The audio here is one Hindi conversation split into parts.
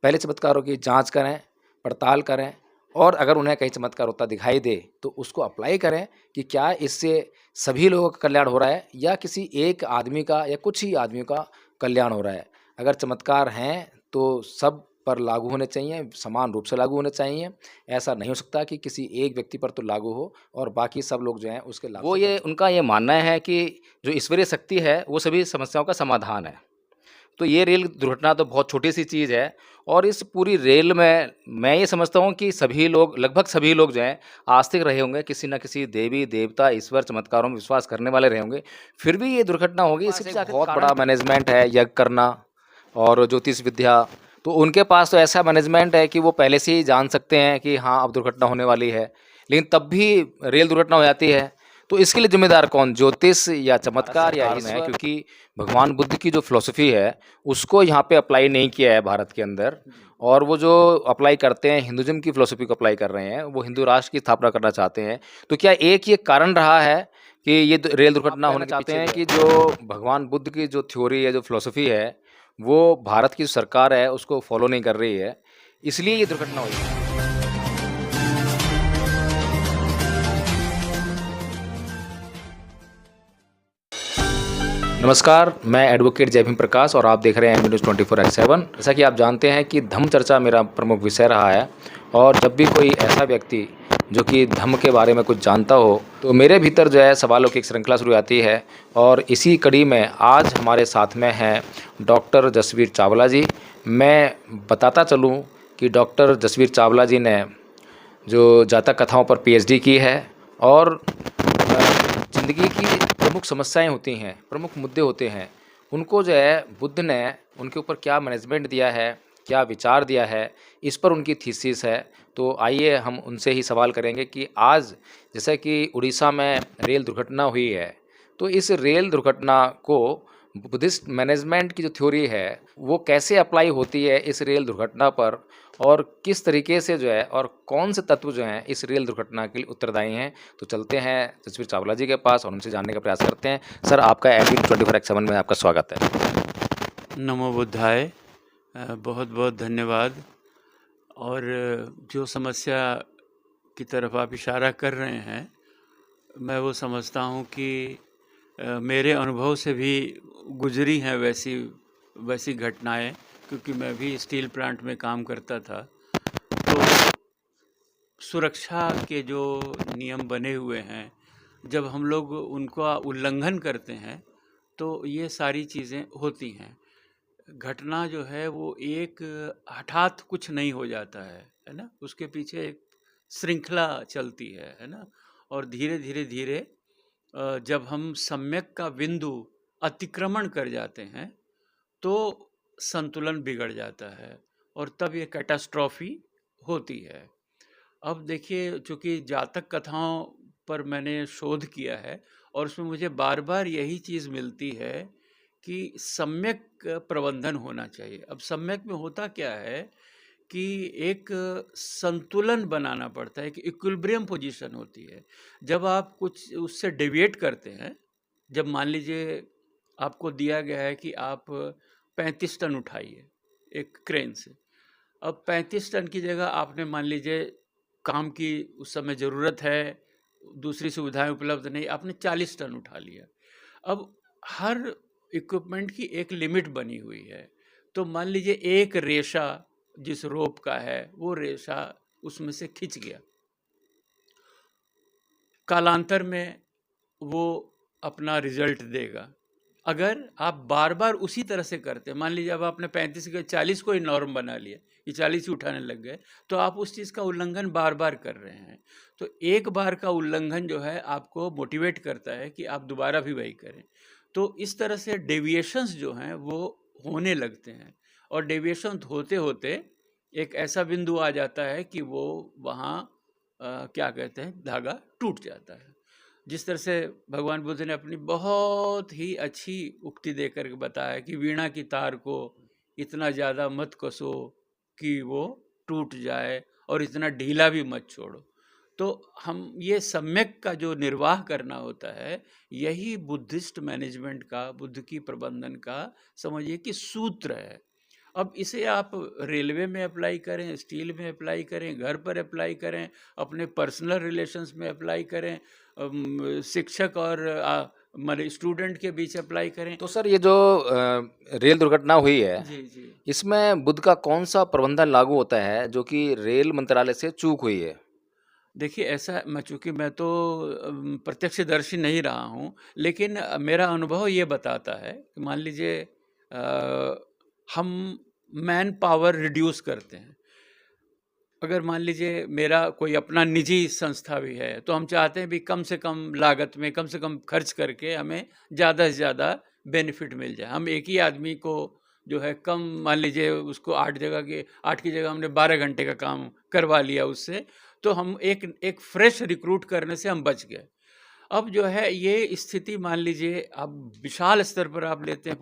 पहले चमत्कारों की जांच करें, पड़ताल करें और अगर उन्हें कहीं चमत्कार होता दिखाई दे तो उसको अप्लाई करें कि क्या इससे सभी लोगों का कल्याण हो रहा है या किसी एक आदमी का या कुछ ही आदमियों का कल्याण हो रहा है। अगर चमत्कार हैं तो सब पर लागू होने चाहिए, समान रूप से लागू होने चाहिए। ऐसा नहीं हो सकता कि किसी एक व्यक्ति पर तो लागू हो और बाकी सब लोग जो हैं उसके लाभ वो से ये वंचित उनका ये मानना है कि जो ईश्वरीय शक्ति है वो सभी समस्याओं का समाधान है। तो ये रेल दुर्घटना तो बहुत छोटी-सी चीज़ है और इस पूरी रेल में मैं ये समझता हूँ कि सभी लोग लगभग सभी लोग जो हैं आस्तिक रहे होंगे, किसी न किसी देवी-देवता, ईश्वर, चमत्कारों में विश्वास करने वाले रहे होंगे। फिर भी ये दुर्घटना होगी, इसके पीछे एक बहुत बड़ा मैनेजमेंट है, यज्ञ करना और ज्योतिष विद्या। तो उनके पास तो ऐसा मैनेजमेंट है कि वो पहले से ही जान सकते हैं कि हाँ, अब दुर्घटना होने वाली है। लेकिन तब भी रेल दुर्घटना हो जाती है। तो इसके लिए ज़िम्मेदार कौन? ज्योतिष या चमत्कार या ईश्वर? क्योंकि भगवान बुद्ध की जो फ़िलॉसफ़ी है, उसको यहाँ पे अप्लाई नहीं किया है भारत के अंदर और वो जो अप्लाई करते हैं, हिंदुइज़्म की फ़िलॉसफ़ी को अप्लाई कर रहे हैं, वो हिंदू राष्ट्र की स्थापना करना चाहते हैं। तो क्या एक ये कारण रहा है कि ये रेल दुर्घटना होने के पीछे? हैं कि जो भगवान बुद्ध की जो थ्योरी है, जो फ़िलॉसफ़ी है, वो भारत की सरकार है, उसको फ़ॉलो नहीं कर रही है, इसलिए ये दुर्घटना हुई है। नमस्कार, मैं एडवोकेट जय भीम प्रकाश और आप देख रहे हैं न्यूज़ 24/7। जैसा कि आप जानते हैं कि धम्म चर्चा मेरा प्रमुख विषय रहा है और जब भी कोई ऐसा व्यक्ति जो कि धम्म के बारे में कुछ जानता हो तो मेरे भीतर जो है सवालों की एक श्रृंखला शुरू आती है और इसी कड़ी में आज हमारे साथ में हैं डॉक्टर जसवीर चावला जी। मैं बताता चलूँ कि डॉक्टर जसवीर चावला जी ने जो जातक कथाओं पर पीएचडी की है और ज़िंदगी की प्रमुख समस्याएं होती हैं, प्रमुख मुद्दे होते हैं, उनको जो है बुद्ध ने उनके ऊपर क्या मैनेजमेंट दिया है, क्या विचार दिया है, इस पर उनकी थीसिस है। तो आइए हम उनसे ही सवाल करेंगे कि आज जैसे कि उड़ीसा में रेल दुर्घटना हुई है, तो इस रेल दुर्घटना को बुद्धिस्ट मैनेजमेंट की जो थ्योरी है वो कैसे अप्लाई होती है इस रेल दुर्घटना पर और किस तरीके से जो है और कौन से तत्व जो हैं इस रेल दुर्घटना के लिए उत्तरदायी हैं। तो चलते हैं जसवीर चावला जी के पास और उनसे जानने का प्रयास करते हैं। सर, आपका एमपी 24/7 में आपका स्वागत है। नमो बुद्धाय। बहुत बहुत धन्यवाद। और जो समस्या की तरफ आप इशारा कर रहे हैं, मैं वो समझता हूँ कि मेरे अनुभव से भी गुजरी हैं वैसी घटनाएं, क्योंकि मैं भी स्टील प्लांट में काम करता था। तो सुरक्षा के जो नियम बने हुए हैं, जब हम लोग उनका उल्लंघन करते हैं तो ये सारी चीज़ें होती हैं। घटना जो है वो एक हठात कुछ नहीं हो जाता है ना? उसके पीछे एक श्रृंखला चलती है ना? और धीरे धीरे धीरे जब हम सम्यक का बिंदु अतिक्रमण कर जाते हैं तो संतुलन बिगड़ जाता है और तब ये कैटास्ट्रॉफी होती है। अब देखिए, चूँकि जातक कथाओं पर मैंने शोध किया है और उसमें मुझे बार बार यही चीज़ मिलती है कि सम्यक प्रबंधन होना चाहिए। अब सम्यक में होता क्या है कि एक संतुलन बनाना पड़ता है, कि इक्विलिब्रियम पोजीशन होती है। जब आप कुछ उससे डेविएट करते हैं, जब मान लीजिए आपको दिया गया है कि आप 35 टन उठाइए एक क्रेन से। अब 35 टन की जगह आपने मान लीजिए, काम की उस समय ज़रूरत है, दूसरी सुविधाएं उपलब्ध नहीं, आपने 40 टन उठा लिया। अब हर इक्विपमेंट की एक लिमिट बनी हुई है। तो मान लीजिए एक रेशा जिस रोप का है वो रेशा उसमें से खिंच गया, कालांतर में वो अपना रिजल्ट देगा। अगर आप बार बार उसी तरह से करते हैं, मान लीजिए अब आपने 35 के 40 को ही नॉर्म बना लिया, ये 40 ही उठाने लग गए, तो आप उस चीज़ का उल्लंघन बार बार कर रहे हैं। तो एक बार का उल्लंघन जो है आपको मोटिवेट करता है कि आप दोबारा भी वही करें। तो इस तरह से डेविएशंस जो हैं वो होने लगते हैं और डेविएशन होते होते एक ऐसा बिंदु आ जाता है कि वो वहाँ क्या कहते हैं, धागा टूट जाता है। जिस तरह से भगवान बुद्ध ने अपनी बहुत ही अच्छी उक्ति देकर के बताया कि वीणा की तार को इतना ज़्यादा मत कसो कि वो टूट जाए और इतना ढीला भी मत छोड़ो। तो हम ये सम्यक का जो निर्वाह करना होता है, यही बुद्धिस्ट मैनेजमेंट का, बुद्ध की प्रबंधन का समझिए कि सूत्र है। अब इसे आप रेलवे में अप्लाई करें, स्टील में अप्लाई करें, घर पर अप्लाई करें, अपने पर्सनल रिलेशंस में अप्लाई करें, शिक्षक और मतलब स्टूडेंट के बीच अप्लाई करें। तो सर ये जो रेल दुर्घटना हुई है, जी जी। इसमें बुद्ध का कौन सा प्रबंधन लागू होता है जो कि रेल मंत्रालय से चूक हुई है? देखिए ऐसा चूँकि मैं तो प्रत्यक्षदर्शी नहीं रहा हूँ, लेकिन मेरा अनुभव ये बताता है कि मान लीजिए हम मैन पावर रिड्यूस करते हैं। अगर मान लीजिए मेरा कोई अपना निजी संस्था भी है, तो हम चाहते हैं भी कम से कम लागत में, कम से कम खर्च करके हमें ज़्यादा से ज़्यादा बेनिफिट मिल जाए। हम एक ही आदमी को जो है कम, मान लीजिए उसको 8 की जगह हमने 12 घंटे का काम करवा लिया उससे, तो हम एक फ्रेश रिक्रूट करने से हम बच गए। अब जो है ये स्थिति मान लीजिए अब विशाल स्तर पर आप लेते हैं,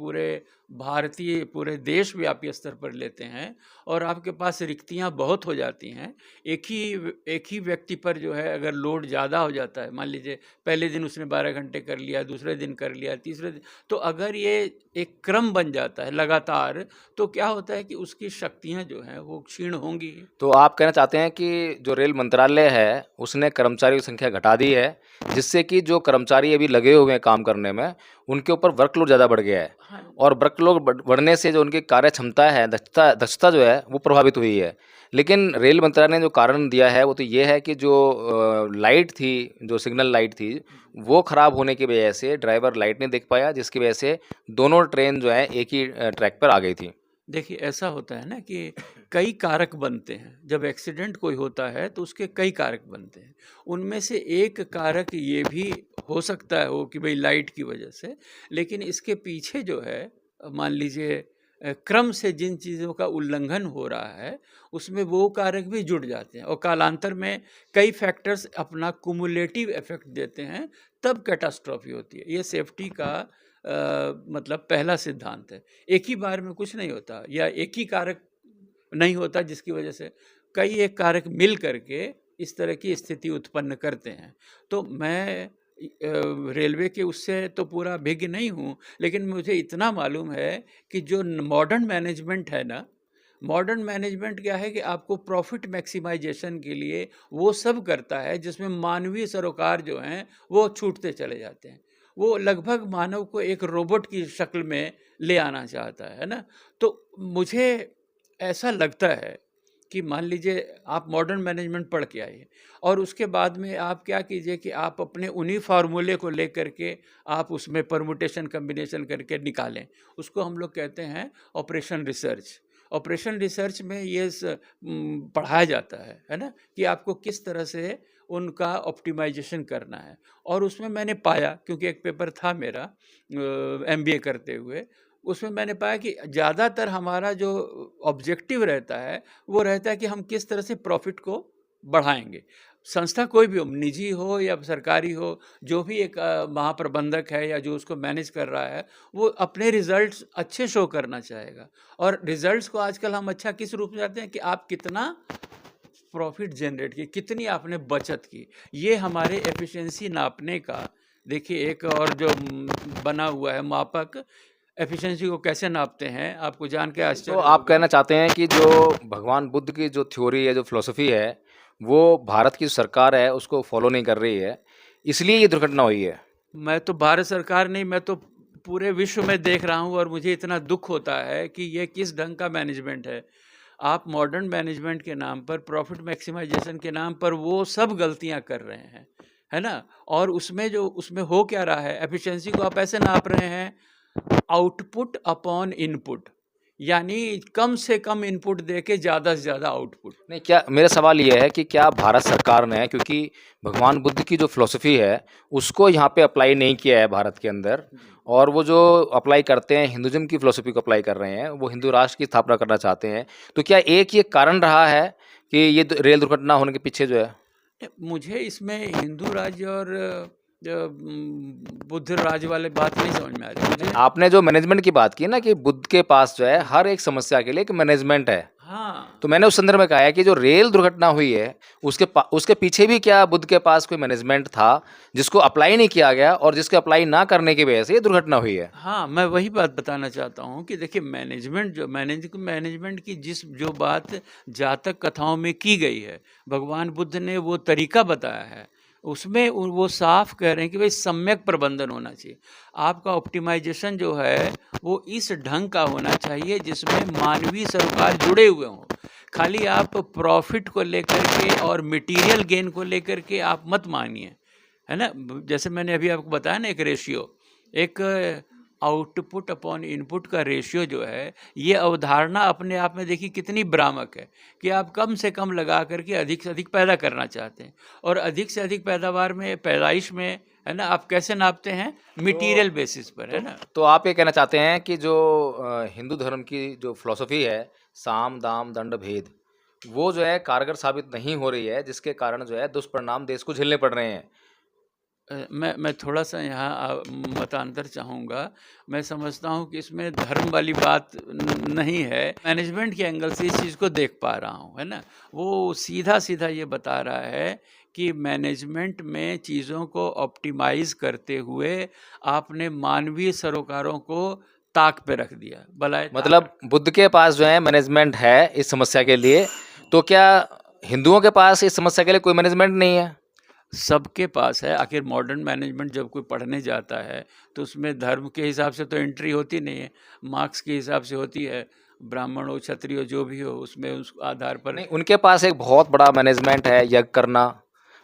पूरे देशव्यापी स्तर पर लेते हैं, और आपके पास रिक्तियां बहुत हो जाती हैं। एक ही व्यक्ति पर जो है अगर लोड ज़्यादा हो जाता है, मान लीजिए पहले दिन उसने 12 घंटे कर लिया, दूसरे दिन कर लिया, तीसरे दिन, तो अगर ये एक क्रम बन जाता है लगातार, तो क्या होता है कि उसकी शक्तियां जो हैं वो क्षीण होंगी। तो आप कहना चाहते हैं कि जो रेल मंत्रालय है, उसने कर्मचारियों की संख्या घटा दी है, जिससे कि जो कर्मचारी अभी लगे हुए हैं काम करने में, उनके ऊपर वर्कलोड ज़्यादा बढ़ गया है, हाँ। और वर्कलोड बढ़ने से जो उनकी कार्य क्षमता है, दक्षता जो है, वो प्रभावित हुई है। लेकिन रेल मंत्रालय ने जो कारण दिया है, वो तो ये है कि जो लाइट थी, जो सिग्नल लाइट थी, वो खराब होने की वजह से ड्राइवर लाइट नहीं देख पाया, जिसकी वजह से दोनों ट्रेन जो है एक ही ट्रैक पर आ गई थी। देखिए ऐसा होता है ना कि कई कारक बनते हैं। जब एक्सीडेंट कोई होता है तो उसके कई कारक बनते हैं। उनमें से एक कारक ये भी हो सकता हो कि भाई लाइट की वजह से, लेकिन इसके पीछे जो है मान लीजिए क्रम से जिन चीज़ों का उल्लंघन हो रहा है, उसमें वो कारक भी जुड़ जाते हैं, और कालांतर में कई फैक्टर्स अपना कुमुलेटिव इफेक्ट देते हैं, तब कैटास्ट्रॉफी होती है। ये सेफ्टी का मतलब पहला सिद्धांत है। एक ही बार में कुछ नहीं होता, या एक ही कारक नहीं होता जिसकी वजह से कई एक कारक मिल करके इस तरह की स्थिति उत्पन्न करते हैं। तो मैं रेलवे के उससे तो पूरा अभिज्ञ नहीं हूँ, लेकिन मुझे इतना मालूम है कि जो मॉडर्न मैनेजमेंट है ना, मॉडर्न मैनेजमेंट क्या है कि आपको प्रॉफिट मैक्सिमाइजेशन के लिए वो सब करता है जिसमें मानवीय सरोकार जो हैं वो छूटते चले जाते हैं। वो लगभग मानव को एक रोबोट की शक्ल में ले आना चाहता है ना। तो मुझे ऐसा लगता है कि मान लीजिए आप मॉडर्न मैनेजमेंट पढ़ के आइए, और उसके बाद में आप क्या कीजिए कि आप अपने उन्हीं फार्मूले को लेकर के आप उसमें परमुटेशन कम्बिनेशन करके निकालें। उसको हम लोग कहते हैं ऑपरेशन रिसर्च। ऑपरेशन रिसर्च में ये पढ़ाया जाता है ना, कि आपको किस तरह से उनका ऑप्टिमाइजेशन करना है। और उसमें मैंने पाया, क्योंकि एक पेपर था मेरा MBA करते हुए, उसमें मैंने पाया कि ज़्यादातर हमारा जो ऑब्जेक्टिव रहता है वो रहता है कि हम किस तरह से प्रॉफिट को बढ़ाएंगे। संस्था कोई भी हो, निजी हो या सरकारी हो, जो भी एक महाप्रबंधक है या जो उसको मैनेज कर रहा है, वो अपने रिजल्ट्स अच्छे शो करना चाहेगा। और रिजल्ट्स को आजकल हम अच्छा किस रूप में जाते हैं कि आप कितना प्रॉफिट जनरेट की, कितनी आपने बचत की। ये हमारे एफिशिएंसी नापने का, देखिए एक और जो बना हुआ है मापक, एफिशिएंसी को कैसे नापते हैं आपको जान के आश्चर्य तो आप होगा। कहना चाहते हैं कि जो भगवान बुद्ध की जो थ्योरी है, जो फिलॉसफी है, वो भारत की सरकार है उसको फॉलो नहीं कर रही है, इसलिए ये दुर्घटना हुई है। मैं तो भारत सरकार नहीं, मैं तो पूरे विश्व में देख रहा हूँ, और मुझे इतना दुख होता है कि ये किस ढंग का मैनेजमेंट है। आप मॉडर्न मैनेजमेंट के नाम पर, प्रॉफिट मैक्सिमाइजेशन के नाम पर वो सब गलतियाँ कर रहे हैं, है ना। और उसमें हो क्या रहा है, एफिशिएंसी को आप ऐसे नाप रहे हैं, आउटपुट अपॉन इनपुट, यानी कम से कम इनपुट दे के ज़्यादा से ज़्यादा आउटपुट। नहीं, क्या मेरा सवाल ये है कि क्या भारत सरकार ने, क्योंकि भगवान बुद्ध की जो फिलॉसफी है उसको यहाँ पे अप्लाई नहीं किया है भारत के अंदर, और वो जो अप्लाई करते हैं हिंदुज़म की फिलॉसफी को अप्लाई कर रहे हैं, वो हिंदू राष्ट्र की स्थापना करना चाहते हैं, तो क्या एक ये कारण रहा है कि ये रेल दुर्घटना होने के पीछे जो है? मुझे इसमें हिंदू राज्य और बुद्ध राज वाले बात नहीं समझ में आ रही मुझे। आपने जो मैनेजमेंट की बात की ना, कि बुद्ध के पास जो है हर एक समस्या के लिए एक मैनेजमेंट है, हाँ, तो मैंने उस संदर्भ में कहा है कि जो रेल दुर्घटना हुई है उसके पीछे भी क्या बुद्ध के पास कोई मैनेजमेंट था जिसको अप्लाई नहीं किया गया और जिसके अप्लाई ना करने की वजह से ये दुर्घटना हुई है। हाँ, मैं वही बात बताना चाहता हूँ कि देखिए मैनेजमेंट की जो बात जातक कथाओं में की गई है, भगवान बुद्ध ने वो तरीका बताया है, उसमें वो साफ कह रहे हैं कि भाई सम्यक प्रबंधन होना चाहिए। आपका ऑप्टिमाइजेशन जो है वो इस ढंग का होना चाहिए जिसमें मानवीय सरोकार जुड़े हुए हों। खाली आप प्रॉफिट को लेकर के और मटेरियल गेन को लेकर के आप मत मानिए, है ना। जैसे मैंने अभी आपको बताया ना, एक रेशियो, एक आउटपुट अपॉन इनपुट का रेशियो जो है, ये अवधारणा अपने आप में देखिए कितनी भ्रामक है कि आप कम से कम लगा करके अधिक से अधिक पैदा करना चाहते हैं, और अधिक से अधिक पैदावार में, पैदाइश में, है ना, आप कैसे नापते हैं? मटेरियल बेसिस पर, है ना। तो आप ये कहना चाहते हैं कि जो हिंदू धर्म की जो फिलॉसफी है, साम दाम दंड भेद, वो जो है कारगर साबित नहीं हो रही है, जिसके कारण जो है दुष्परिणाम देश को झेलने पड़ रहे हैं। मैं थोड़ा-सा यहाँ मतांतर चाहूँगा। मैं समझता हूँ कि इसमें धर्म वाली बात नहीं है। मैनेजमेंट के एंगल से इस चीज़ को देख पा रहा हूँ, है ना। वो सीधा-सीधा ये बता रहा है कि मैनेजमेंट में चीज़ों को ऑप्टिमाइज़ करते हुए आपने मानवीय सरोकारों को ताक पे रख दिया, बलाए ताक। मतलब बुद्ध के पास जो है मैनेजमेंट है इस समस्या के लिए, तो क्या हिंदुओं के पास इस समस्या के लिए कोई मैनेजमेंट नहीं है? सबके पास है। आखिर मॉडर्न मैनेजमेंट जब कोई पढ़ने जाता है तो उसमें धर्म के हिसाब से तो एंट्री होती नहीं है, मार्क्स के हिसाब से होती है। ब्राह्मण हो, क्षत्रिय हो, जो भी हो, उसमें उस आधार पर। नहीं, उनके पास एक बहुत बड़ा मैनेजमेंट है, यज्ञ करना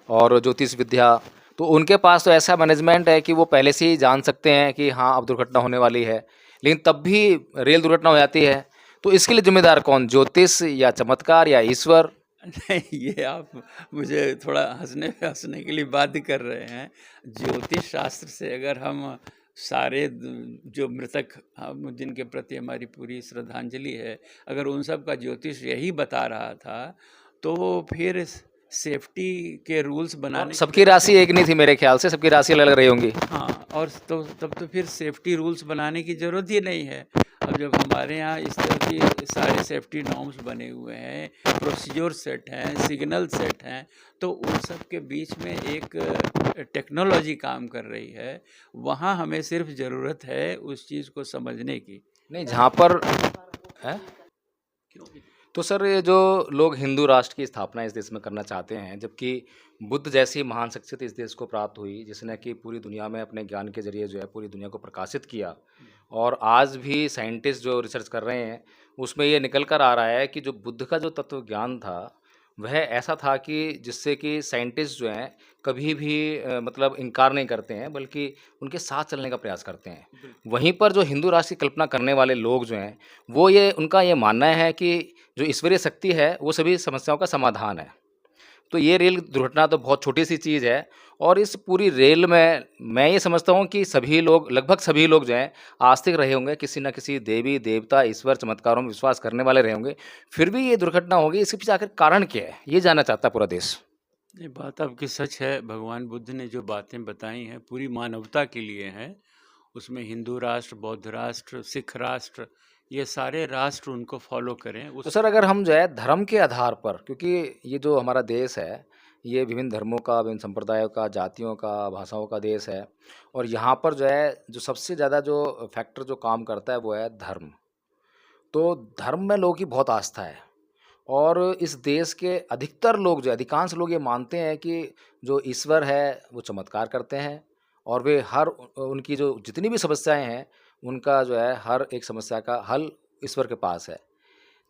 और ज्योतिष विद्या। तो उनके पास तो ऐसा मैनेजमेंट है कि वो पहले से ही जान सकते हैं कि हाँ अब दुर्घटना होने वाली है, लेकिन तब भी रेल दुर्घटना हो जाती है। तो इसके लिए जिम्मेदार कौन, ज्योतिष या चमत्कार या ईश्वर? नहीं, ये आप मुझे थोड़ा हंसने के लिए बाध्य कर रहे हैं। ज्योतिष शास्त्र से अगर हम सारे जो मृतक, हम जिनके प्रति हमारी पूरी श्रद्धांजलि है, अगर उन सब का ज्योतिष यही बता रहा था, तो फिर सेफ्टी के रूल्स बनाने सबकी राशि एक नहीं थी मेरे ख्याल से, सबकी राशि अलग अलग रही होंगी। हाँ, और तो तब तो फिर सेफ्टी रूल्स बनाने की ज़रूरत ही नहीं है। अब जब हमारे यहाँ इस तरह की सारे सेफ्टी नॉर्म्स बने हुए हैं, प्रोसीजर सेट हैं, सिग्नल सेट हैं, तो उन सब के बीच में एक टेक्नोलॉजी काम कर रही है। वहाँ हमें सिर्फ ज़रूरत है उस चीज़ को समझने की। नहीं, जहाँ पर है तो सर ये जो लोग हिंदू राष्ट्र की स्थापना इस देश में करना चाहते हैं, जबकि बुद्ध जैसी महान शख्सियत इस देश को प्राप्त हुई जिसने कि पूरी दुनिया में अपने ज्ञान के जरिए जो है पूरी दुनिया को प्रकाशित किया, और आज भी साइंटिस्ट जो रिसर्च कर रहे हैं उसमें ये निकल कर आ रहा है कि जो बुद्ध का जो तत्व ज्ञान था वह ऐसा था कि जिससे कि साइंटिस्ट जो हैं कभी भी मतलब इनकार नहीं करते हैं, बल्कि उनके साथ चलने का प्रयास करते हैं। वहीं पर जो हिंदू राष्ट्र की कल्पना करने वाले लोग जो हैं वो उनका ये मानना है कि जो ईश्वरीय शक्ति है वो सभी समस्याओं का समाधान है। तो ये रेल दुर्घटना तो बहुत छोटी सी चीज़ है, और इस पूरी रेल में मैं ये समझता हूँ कि सभी लोग, लगभग सभी लोग जो हैं आस्तिक रहे होंगे, किसी न किसी देवी देवता ईश्वर चमत्कारों में विश्वास करने वाले रहे होंगे, फिर भी ये दुर्घटना होगी। इसके पीछे आखिर कारण क्या है, ये जानना चाहता है पूरा देश। ये बात आपकी सच है। भगवान बुद्ध ने जो बातें बताई हैं पूरी मानवता के लिए हैं। उसमें हिंदू राष्ट्र, बौद्ध राष्ट्र, सिख राष्ट्र, ये सारे राष्ट्र उनको फॉलो करें। तो सर अगर हम जो है धर्म के आधार पर, क्योंकि ये जो हमारा देश है ये विभिन्न धर्मों का, विभिन्न संप्रदायों का, जातियों का, भाषाओं का देश है, और यहाँ पर जो है जो सबसे ज़्यादा जो फैक्टर जो काम करता है वो है धर्म। तो धर्म में लोगों की बहुत आस्था है, और इस देश के अधिकतर लोग जो अधिकांश लोग ये मानते हैं कि जो ईश्वर है वो चमत्कार करते हैं, और वे हर उनकी जो जितनी भी समस्याएं हैं उनका जो है हर एक समस्या का हल ईश्वर के पास है।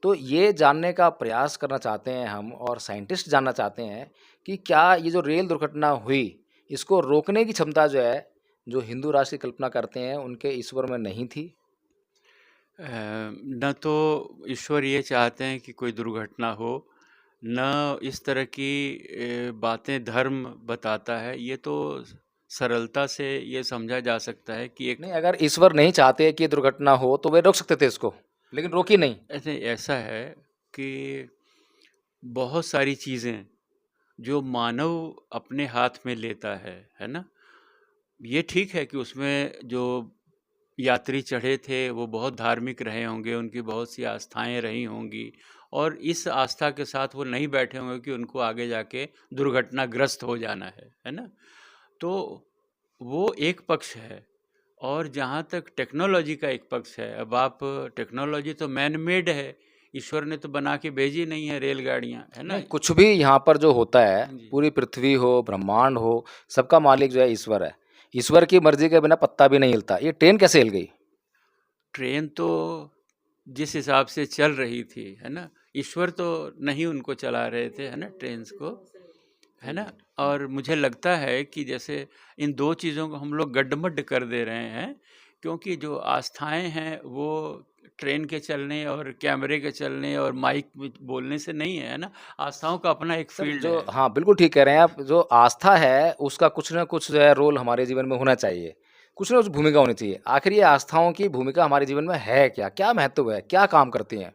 तो ये जानने का प्रयास करना चाहते हैं हम, और साइंटिस्ट जानना चाहते हैं कि क्या ये जो रेल दुर्घटना हुई इसको रोकने की क्षमता जो है जो हिंदू राष्ट्र की कल्पना करते हैं उनके ईश्वर में नहीं थी? न तो ईश्वर ये चाहते हैं कि कोई दुर्घटना हो, न इस तरह की बातें धर्म बताता है। ये तो सरलता से ये समझा जा सकता है कि एक नहीं, अगर ईश्वर नहीं चाहते कि ये दुर्घटना हो तो वे रोक सकते थे इसको, लेकिन रोकी नहीं। ऐसा है कि बहुत सारी चीज़ें जो मानव अपने हाथ में लेता है ना। ये ठीक है कि उसमें जो यात्री चढ़े थे वो बहुत धार्मिक रहे होंगे, उनकी बहुत सी आस्थाएं रही होंगी, और इस आस्था के साथ वो नहीं बैठे होंगे कि उनको आगे जाके दुर्घटनाग्रस्त हो जाना है ना? तो वो एक पक्ष है। और जहाँ तक टेक्नोलॉजी का एक पक्ष है, अब आप टेक्नोलॉजी तो मैन मेड है, ईश्वर ने तो बना के भेजी नहीं है रेलगाड़ियाँ, है ना? नहीं, कुछ भी यहाँ पर जो होता है, जी। पूरी पृथ्वी हो, ब्रह्मांड हो, सबका मालिक जो है ईश्वर है। ईश्वर की मर्जी के बिना पत्ता भी नहीं हिलता। ये ट्रेन कैसे हिल गई? ट्रेन तो जिस हिसाब से चल रही थी, है ना? ईश्वर तो नहीं उनको चला रहे थे, है ना, ट्रेन्स को, है ना? और मुझे लगता है कि जैसे इन 2 चीज़ों को हम लोग गड्ढमड्ड कर दे रहे हैं, क्योंकि जो आस्थाएँ हैं वो ट्रेन के चलने और कैमरे के चलने और माइक में बोलने से नहीं है ना? आस्थाओं का अपना एक सर फ़ील्ड जो है। हाँ, बिल्कुल ठीक कह रहे हैं आप। जो आस्था है, उसका कुछ न कुछ जो है रोल हमारे जीवन में होना चाहिए। कुछ न कुछ भूमिका होनी चाहिए। आखिर ये आस्थाओं की भूमिका हमारे जीवन में है क्या? क्या महत्व है? क्या काम करती हैं?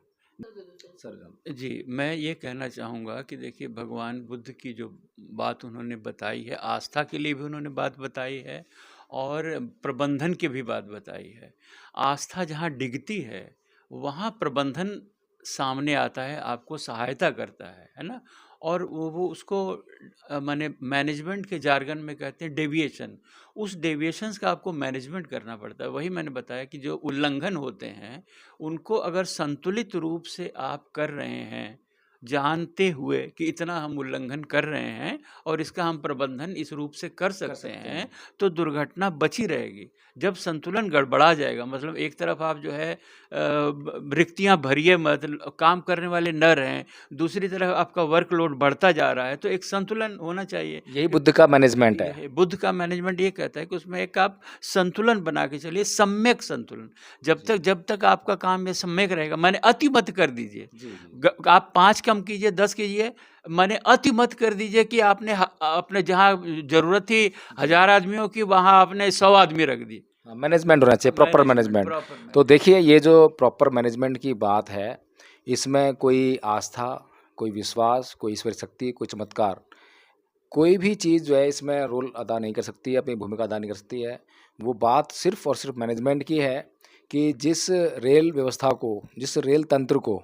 सर जी, मैं ये कहना चाहूँगा कि देखिए भगवान बुद्ध की जो बात उन्होंने बताई है, आस्था के लिए भी उन्होंने बात बताई है और प्रबंधन की भी बात बताई है। आस्था जहाँ डिगती है, वहाँ प्रबंधन सामने आता है, आपको सहायता करता है ना? और वो उसको माने मैनेजमेंट के जार्गन में कहते हैं डेविएशन। उस डेविएशंस का आपको मैनेजमेंट करना पड़ता है। वही मैंने बताया कि जो उल्लंघन होते हैं, उनको अगर संतुलित रूप से आप कर रहे हैं, जानते हुए कि इतना हम उल्लंघन कर रहे हैं और इसका हम प्रबंधन इस रूप से कर सकते हैं, तो दुर्घटना बची रहेगी। जब संतुलन गड़बड़ा जाएगा, मतलब एक तरफ आप जो है रिक्तियाँ भरिए, मतलब काम करने वाले न रहें, दूसरी तरफ आपका वर्कलोड बढ़ता जा रहा है, तो एक संतुलन होना चाहिए। यही बुद्ध का मैनेजमेंट है। यही बुद्ध का मैनेजमेंट ये कहता है कि उसमें एक आप संतुलन बना के चलिए, सम्यक संतुलन। जब तक आपका काम ये सम्यक रहेगा, माने अति मत कर दीजिए। आप 5 कम कीजिए, 10 कीजिए, माने अति मत कर दीजिए कि आपने अपने जहाँ ज़रूरत थी 1000 आदमियों की, वहाँ आपने 100 आदमी रख दिए। हाँ, मैनेजमेंट होना चाहिए, प्रॉपर मैनेजमेंट। तो देखिए, ये जो प्रॉपर मैनेजमेंट की बात है, इसमें कोई आस्था, कोई विश्वास, कोई ईश्वरी शक्ति, कोई चमत्कार, कोई भी चीज़ जो है इसमें रोल अदा नहीं कर सकती है, अपनी भूमिका अदा नहीं कर सकती है। वो बात सिर्फ़ और सिर्फ़ मैनेजमेंट की है कि जिस रेल व्यवस्था को, जिस रेल तंत्र को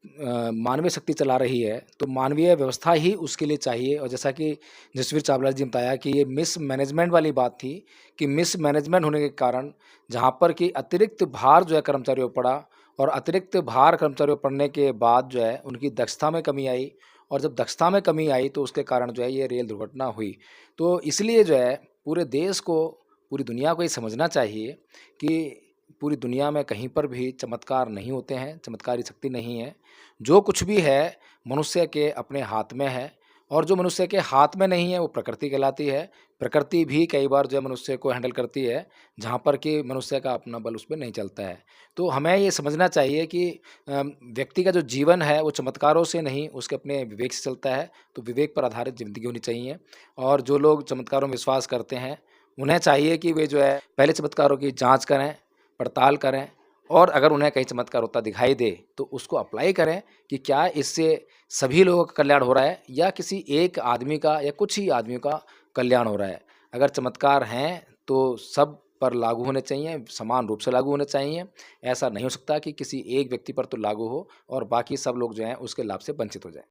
मानवीय शक्ति चला रही है, तो मानवीय व्यवस्था ही उसके लिए चाहिए। और जैसा कि जसवीर चावला जी ने बताया कि ये मिसमैनेजमेंट वाली बात थी कि मिसमैनेजमेंट होने के कारण जहाँ पर कि अतिरिक्त भार जो है कर्मचारियों पर पड़ा, और अतिरिक्त भार कर्मचारियों पर पड़ने के बाद जो है उनकी दक्षता में कमी आई, और जब दक्षता में कमी आई तो उसके कारण जो है ये रेल दुर्घटना हुई। तो इसलिए जो है पूरे देश को, पूरी दुनिया को ये समझना चाहिए कि पूरी दुनिया में कहीं पर भी चमत्कार नहीं होते हैं, चमत्कारी शक्ति नहीं है। जो कुछ भी है मनुष्य के अपने हाथ में है, और जो मनुष्य के हाथ में नहीं है वो प्रकृति कहलाती है। प्रकृति भी कई बार जो है मनुष्य को हैंडल करती है, जहाँ पर कि मनुष्य का अपना बल उस पे नहीं चलता है। तो हमें ये समझना चाहिए कि व्यक्ति का जो जीवन है वो चमत्कारों से नहीं, उसके अपने विवेक से चलता है। तो विवेक पर आधारित ज़िंदगी होनी चाहिए। और जो लोग चमत्कारों में विश्वास करते हैं, उन्हें चाहिए कि वे जो है पहले चमत्कारों की जाँच करें, पड़ताल करें, और अगर उन्हें कहीं चमत्कार होता दिखाई दे तो उसको अप्लाई करें कि क्या इससे सभी लोगों का कल्याण हो रहा है या किसी एक आदमी का या कुछ ही आदमियों का कल्याण हो रहा है। अगर चमत्कार हैं तो सब पर लागू होने चाहिए, समान रूप से लागू होने चाहिए। ऐसा नहीं हो सकता कि किसी एक व्यक्ति पर तो लागू हो और बाकी सब लोग जो हैं उसके लाभ से वंचित हो जाएं।